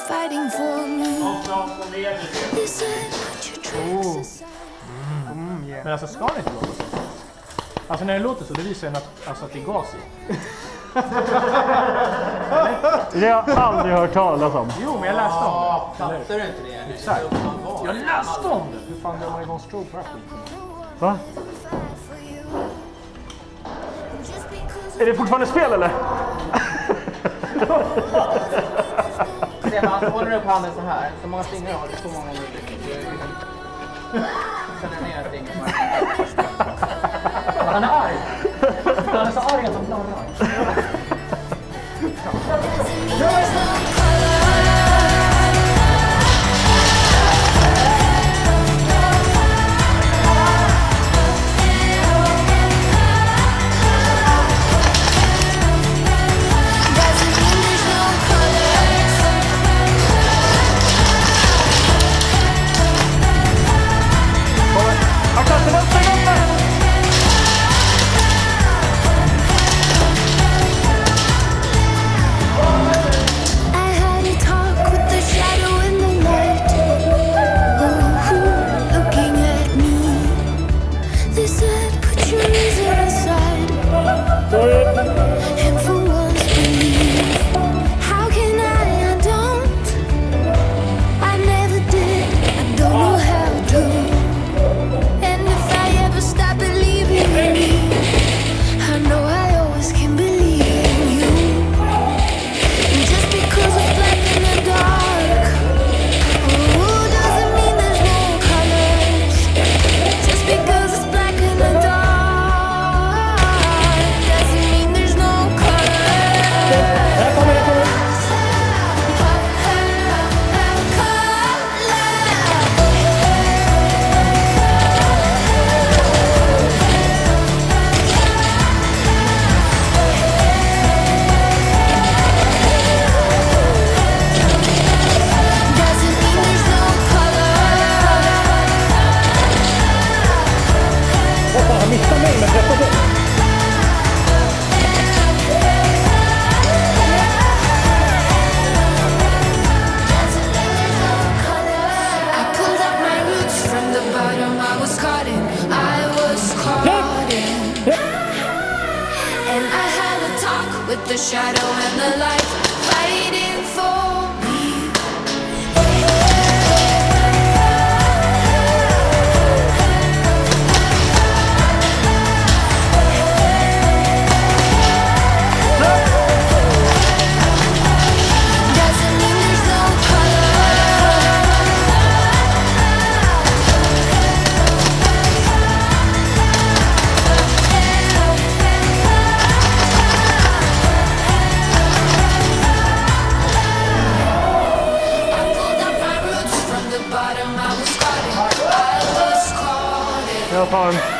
Fighting for me. Men alltså ska det inte låta så? Alltså när det låter så, det visar en att det är gas i. Det har jag aldrig hört talas om. Jo, men jag läste om det. Fattar du inte det? Exakt. Jag läste om det. Hur fan gör man igång strobe på det här skiten? Va? Är det fortfarande spel eller? Han håller upp handen så här. Så många fingrar har du, så många minuter. Sen är ner fingrar. Han är arg. Han är så arg att han klarnar. With the shadow and the light fighting for me. Doesn't mean there's no Jag tar en